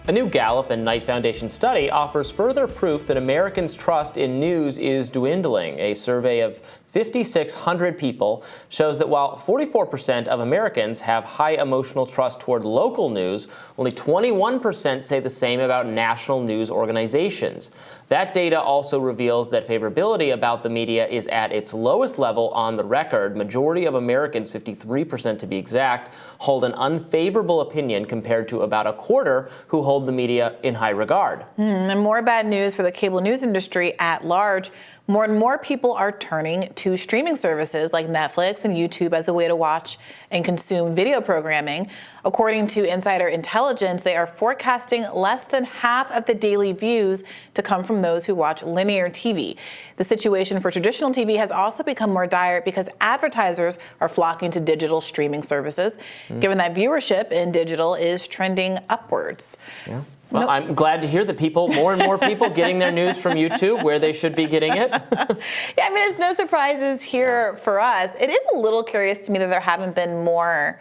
A new Gallup and Knight Foundation study offers further proof that Americans' trust in news is dwindling. A survey of 5,600 people shows that while 44% of Americans have high emotional trust toward local news, only 21% say the same about national news organizations. That data also reveals that favorability about the media is at its lowest level on the record. Majority of Americans, 53% to be exact, hold an unfavorable opinion compared to about a quarter who hold the media in high regard. And more bad news for the cable news industry at large. More and more people are turning to streaming services like Netflix and YouTube as a way to watch and consume video programming. According to Insider Intelligence, they are forecasting less than half of the daily views to come from those who watch linear TV. The situation for traditional TV has also become more dire because advertisers are flocking to digital streaming services, given that viewership in digital is trending upwards. Yeah. Well, I'm glad to hear that more and more people getting their news from YouTube where they should be getting it. Yeah, I mean, there's no surprises here for us. It is a little curious to me that there haven't been more,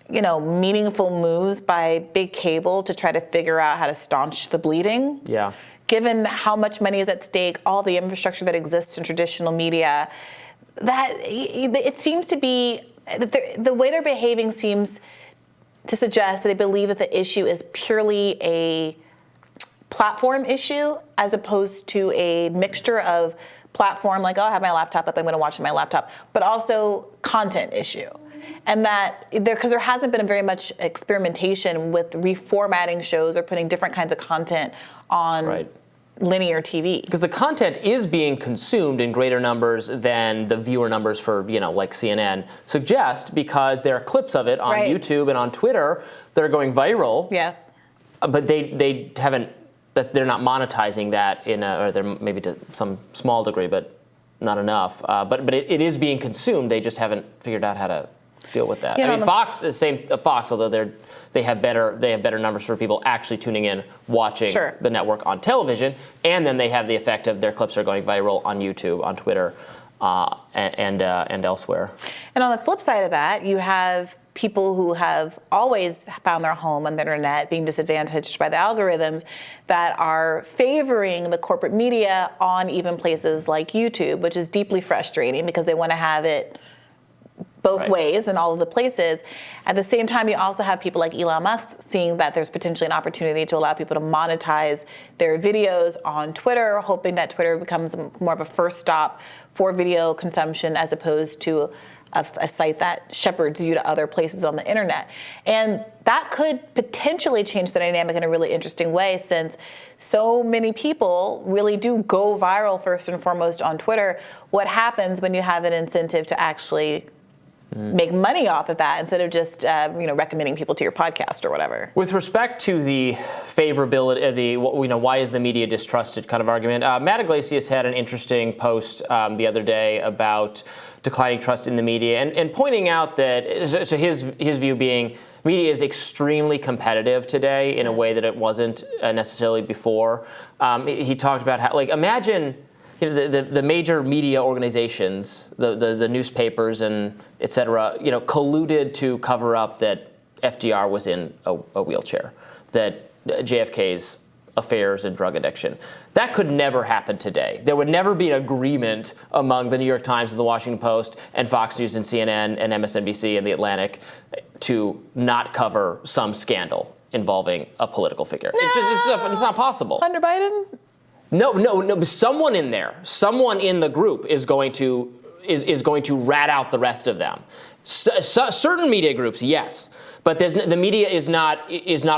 meaningful moves by big cable to try to figure out how to staunch the bleeding. Yeah. Given how much money is at stake, all the infrastructure that exists in traditional media, that it seems to be, the way they're behaving seems to suggest that they believe that the issue is purely a platform issue as opposed to a mixture of platform, like, oh, I have my laptop up, I'm going to watch on my laptop, but also content issue. And that because there hasn't been very much experimentation with reformatting shows or putting different kinds of content on linear TV. Because the content is being consumed in greater numbers than the viewer numbers for, like CNN suggest, because there are clips of it on YouTube and on Twitter that are going viral. Yes. But they haven't, they're not monetizing that or they're maybe to some small degree, but not enough. But it is being consumed. They just haven't figured out how to deal with that. Fox is Fox, although they have better numbers for people actually tuning in, watching the network on television, and then they have the effect of their clips are going viral on YouTube, on Twitter, and elsewhere. And on the flip side of that, you have people who have always found their home on the internet being disadvantaged by the algorithms that are favoring the corporate media on even places like YouTube, which is deeply frustrating because they want to have it both ways in all of the places. At the same time, you also have people like Elon Musk seeing that there's potentially an opportunity to allow people to monetize their videos on Twitter, hoping that Twitter becomes more of a first stop for video consumption as opposed to a site that shepherds you to other places on the internet. And that could potentially change the dynamic in a really interesting way, since so many people really do go viral first and foremost on Twitter. What happens when you have an incentive to actually make money off of that instead of just recommending people to your podcast or whatever? With respect to the favorability, why is the media distrusted kind of argument, Matt Iglesias had an interesting post the other day about declining trust in the media and pointing out that, so his view being, media is extremely competitive today in a way that it wasn't necessarily before. He talked about how, imagine the major media organizations, the newspapers and et cetera, colluded to cover up that FDR was in a wheelchair, that JFK's affairs and drug addiction. That could never happen today. There would never be an agreement among the New York Times and the Washington Post and Fox News and CNN and MSNBC and the Atlantic to not cover some scandal involving a political figure. It's not possible. Under Biden? No. Someone in there, someone in the group is going to rat out the rest of them. Certain media groups, yes, but the media is not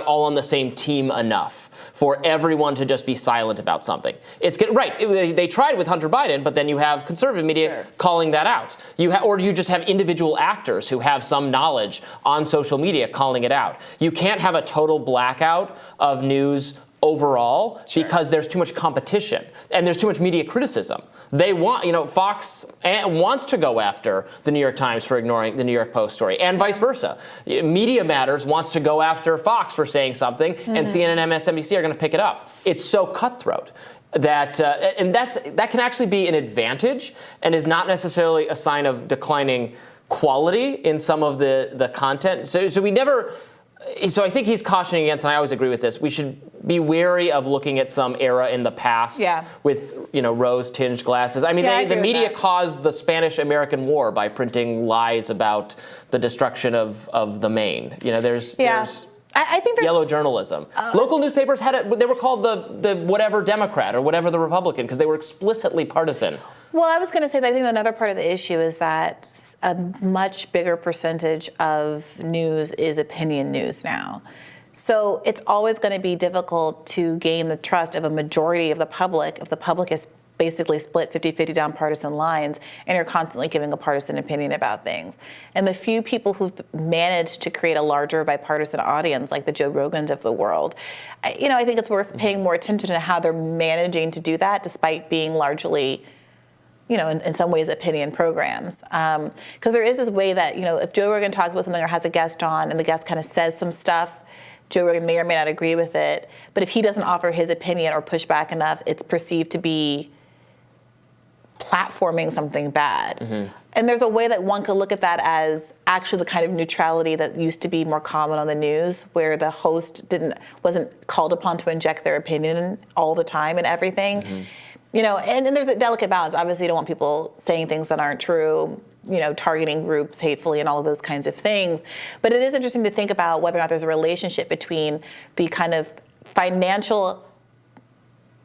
all on the same team enough for everyone to just be silent about something. They tried with Hunter Biden, but then you have conservative media calling that out. Or you just have individual actors who have some knowledge on social media calling it out. You can't have a total blackout of news overall because there's too much competition and there's too much media criticism. They want, Fox wants to go after the New York Times for ignoring the New York Post story, and vice versa. Media Matters wants to go after Fox for saying something, and CNN and MSNBC are going to pick it up. It's so cutthroat that that can actually be an advantage and is not necessarily a sign of declining quality in some of the content. So we never. So I think he's cautioning against, and I always agree with this, we should be wary of looking at some era in the past with, rose-tinged glasses. I mean, the media caused the Spanish-American War by printing lies about the destruction of the Maine. There's I think there's yellow journalism. Local newspapers they were called the whatever Democrat or whatever the Republican because they were explicitly partisan. Well, I was going to say that I think another part of the issue is that a much bigger percentage of news is opinion news now. So it's always going to be difficult to gain the trust of a majority of the public if the public is basically split 50-50 down partisan lines and you're constantly giving a partisan opinion about things. And the few people who've managed to create a larger bipartisan audience, like the Joe Rogans of the world, I think it's worth paying more attention to how they're managing to do that despite being largely in some ways, opinion programs. Because there is this way that, if Joe Rogan talks about something or has a guest on and the guest kind of says some stuff, Joe Rogan may or may not agree with it. But if he doesn't offer his opinion or push back enough, it's perceived to be platforming something bad. Mm-hmm. And there's a way that one could look at that as actually the kind of neutrality that used to be more common on the news, where the host wasn't called upon to inject their opinion all the time and everything. Mm-hmm. And there's a delicate balance. Obviously, you don't want people saying things that aren't true, targeting groups hatefully and all of those kinds of things. But it is interesting to think about whether or not there's a relationship between the kind of financial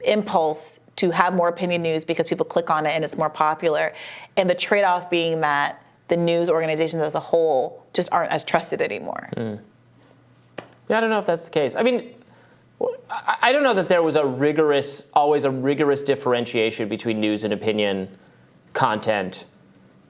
impulse to have more opinion news because people click on it and it's more popular, and the trade-off being that the news organizations as a whole just aren't as trusted anymore. Mm. Yeah, I don't know if that's the case. I mean, I don't know that there was always a rigorous differentiation between news and opinion content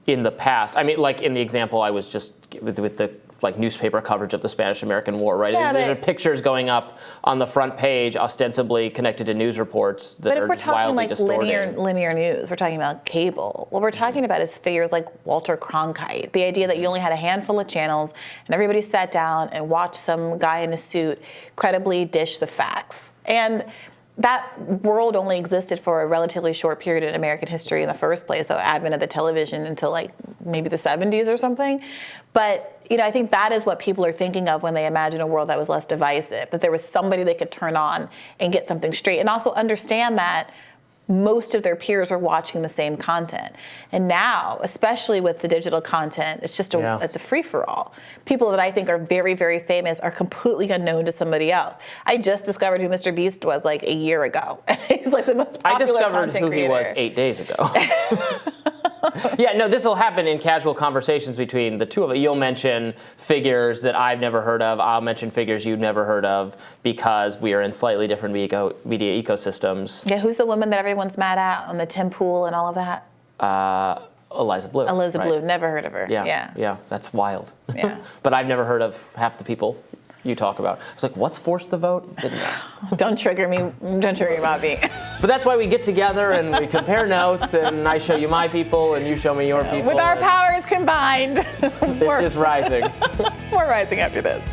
in the past. I mean, like in the example I was just with the newspaper coverage of the Spanish-American War, right? Yeah, there are pictures going up on the front page, ostensibly connected to news reports that are just wildly distorting. But if we're talking linear news, we're talking about cable. What we're talking about is figures like Walter Cronkite. The idea that you only had a handful of channels and everybody sat down and watched some guy in a suit credibly dish the facts. And that world only existed for a relatively short period in American history in the first place, the advent of the television until maybe the 70s or something. But I think that is what people are thinking of when they imagine a world that was less divisive, that there was somebody they could turn on and get something straight, and also understand that most of their peers are watching the same content. And now, especially with the digital content, it's just it's a free-for-all. People that I think are very, very famous are completely unknown to somebody else. I just discovered who Mr. Beast was a year ago. He's the most popular content creator. I discovered who he was 8 days ago. Yeah, no, this will happen in casual conversations between the two of us. You'll mention figures that I've never heard of. I'll mention figures you've never heard of because we are in slightly different media ecosystems. Yeah, who's the woman that everyone's mad at on the Tim Pool and all of that? Eliza Blue. Eliza Blue, never heard of her. Yeah, that's wild. Yeah. But I've never heard of half the people you talk about. I was like, what's force the vote? Didn't know. Don't trigger me, Robby. But that's why we get together and we compare notes, and I show you my people and you show me your people. With our powers combined. This is rising. We're rising after this.